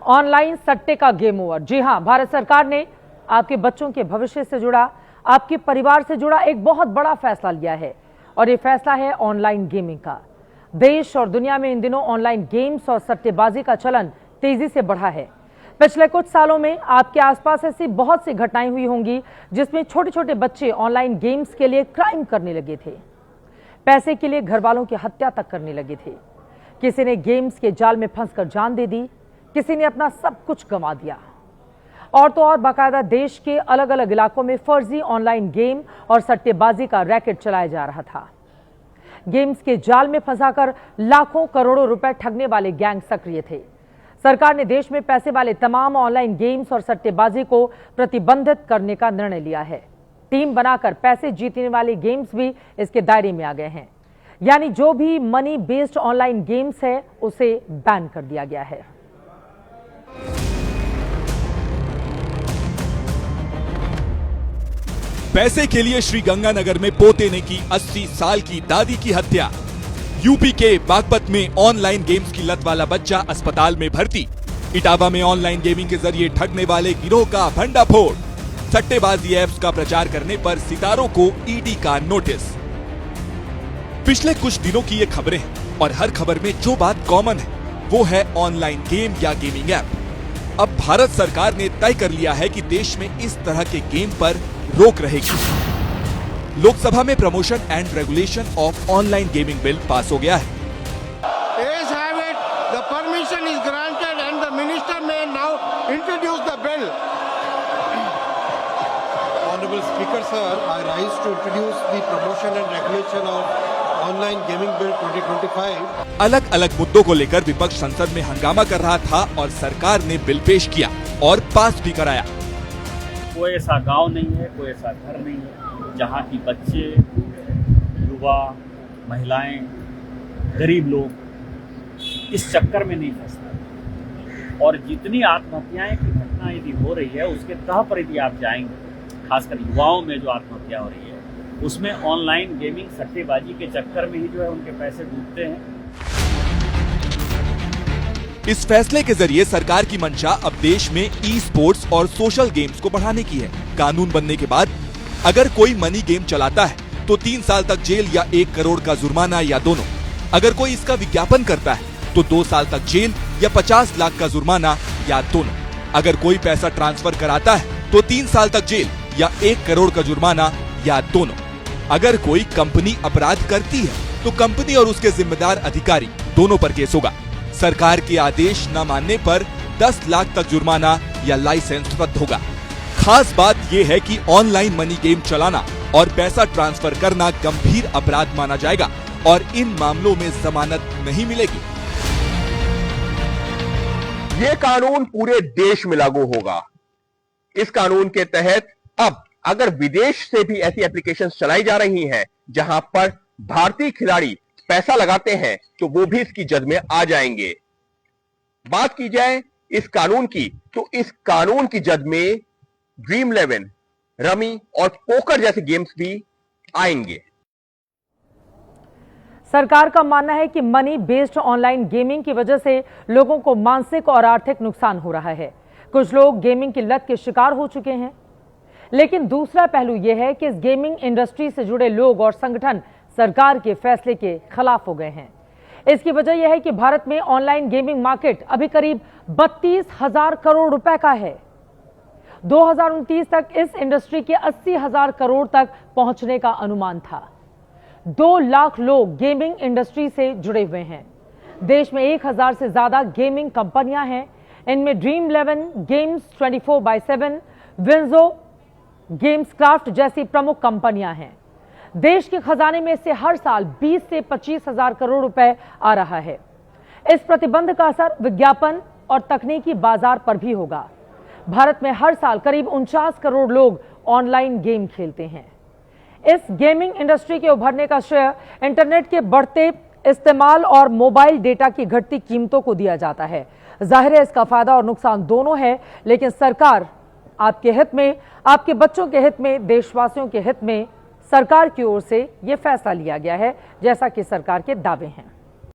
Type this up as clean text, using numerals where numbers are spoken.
Online सट्टे का game over. जी हां, भारत सरकार ने आपके बच्चों के भविष्य से जुड़ा, आपके परिवार से जुड़ा एक बहुत बड़ा फैसला लिया है और ये फैसला है ऑनलाइन गेमिंग का। देश और दुनिया में इन दिनों ऑनलाइन गेम्स और सट्टेबाजी का चलन तेजी से बढ़ा है। पिछले कुछ सालों में आपके आसपास ऐसी बहुत सी घटनाएं हुई होंगी जिसमें छोटे छोटे बच्चे ऑनलाइन गेम्स के लिए क्राइम करने लगे थे, पैसे के लिए घर वालों की हत्या तक करने लगे थे। किसी ने गेम्स के जाल में फंसकर जान दे दी, किसी ने अपना सब कुछ गंवा दिया। और तो और बाकायदा देश के अलग अलग इलाकों में फर्जी ऑनलाइन गेम और सट्टेबाजी का रैकेट चलाया जा रहा था। गेम्स के जाल में फंसाकर लाखों करोड़ों रुपए ठगने वाले गैंग सक्रिय थे। सरकार ने देश में पैसे वाले तमाम ऑनलाइन गेम्स और सट्टेबाजी को प्रतिबंधित करने का निर्णय लिया है। टीम बनाकर पैसे जीतने वाले गेम्स भी इसके दायरे में आ गए हैं, यानी जो भी मनी बेस्ड ऑनलाइन गेम्स है उसे बैन कर दिया गया है। पैसे के लिए श्रीगंगानगर में पोते ने की 80 साल की दादी की हत्या। यूपी के बागपत में ऑनलाइन गेम्स की लत वाला बच्चा अस्पताल में भर्ती। इटावा में ऑनलाइन गेमिंग के जरिए ठगने वाले गिरोह का भंडाफोड़। सट्टेबाजी ऐप्स का प्रचार करने पर सितारों को ईडी का नोटिस। पिछले कुछ दिनों की ये खबरें हैं और हर खबर में जो बात कॉमन है वो है ऑनलाइन गेम या गेमिंग ऐप। अब भारत सरकार ने तय कर लिया है कि देश में इस तरह के गेम पर रोक रहेगी। लोकसभा में promotion and regulation of online gaming bill pass हो गया है। The permission is granted and the minister may now introduce the bill. Honorable Speaker, sir, I rise to introduce the promotion and regulation of online gaming bill 2025. अलग अलग मुद्दों को लेकर विपक्ष संसद में हंगामा कर रहा था और सरकार ने बिल पेश किया और पास भी कराया। कोई ऐसा गांव नहीं है, कोई ऐसा घर नहीं है जहां की बच्चे, युवा, महिलाएं, गरीब लोग इस चक्कर में नहीं फंसते। और जितनी आत्महत्याएं की घटना यदि हो रही है उसके तह पर यदि आप जाएंगे, खासकर युवाओं में जो आत्महत्या हो रही है उसमें ऑनलाइन गेमिंग सट्टेबाजी के चक्कर में ही जो है उनके पैसे डूबते हैं। इस फैसले के जरिए सरकार की मंशा अब देश में ई स्पोर्ट्स और सोशल गेम्स को बढ़ाने की है। कानून बनने के बाद अगर कोई मनी गेम चलाता है तो 3 साल तक जेल या 1 करोड़ का जुर्माना या दोनों। अगर कोई इसका विज्ञापन करता है तो 2 साल तक जेल या 50 लाख का जुर्माना या दोनों। अगर कोई पैसा ट्रांसफर कराता है तो 3 साल तक जेल या 1 करोड़ का जुर्माना या दोनों। अगर कोई कंपनी अपराध करती है तो कंपनी और उसके जिम्मेदार अधिकारी दोनों पर केस होगा। सरकार के आदेश न मानने पर 10 लाख तक जुर्माना या लाइसेंस रद्द होगा। खास बात यह है कि ऑनलाइन मनी गेम चलाना और पैसा ट्रांसफर करना गंभीर अपराध माना जाएगा और इन मामलों में जमानत नहीं मिलेगी। ये कानून पूरे देश में लागू होगा। इस कानून के तहत अब अगर विदेश से भी ऐसी एप्लीकेशंस चलाई जा रही हैं जहां पर भारतीय खिलाड़ी पैसा लगाते हैं तो वो भी इसकी जद में आ जाएंगे। बात की जाए इस कानून की तो इस कानून की जद में ड्रीम 11, रमी और पोकर जैसे गेम्स भी आएंगे। सरकार का मानना है कि मनी बेस्ड ऑनलाइन गेमिंग की वजह से लोगों को मानसिक और आर्थिक नुकसान हो रहा है। कुछ लोग गेमिंग की लत के शिकार हो चुके हैं, लेकिन दूसरा पहलू यह है कि इस गेमिंग इंडस्ट्री से जुड़े लोग और संगठन सरकार के फैसले के खिलाफ हो गए हैं। इसकी वजह यह है कि भारत में ऑनलाइन गेमिंग मार्केट अभी करीब 32,000 करोड़ रुपए का है। 2029 तक इस इंडस्ट्री के 80,000 करोड़ तक पहुंचने का अनुमान था। 2 लाख लोग गेमिंग इंडस्ट्री से जुड़े हुए हैं। देश में 1,000 से ज्यादा गेमिंग कंपनियां हैं। इनमें dream 11 games, 24/7, WinZO games craft जैसी प्रमुख कंपनियां हैं। देश के खजाने में से हर साल 20 से 25,000 करोड़ रुपए आ रहा है। इस प्रतिबंध का असर विज्ञापन और तकनीकी बाजार पर भी होगा। भारत में हर साल करीब 49 करोड़ लोग ऑनलाइन गेम खेलते हैं। इस गेमिंग इंडस्ट्री के उभरने का श्रेय इंटरनेट के बढ़ते इस्तेमाल और मोबाइल डेटा की घटती कीमतों को दिया जाता है। जाहिर है इसका फायदा और नुकसान दोनों है, लेकिन सरकार आपके हित में, आपके बच्चों के हित में, देशवासियों के हित में सरकार की ओर से यह फैसला लिया गया है, जैसा कि सरकार के दावे हैं।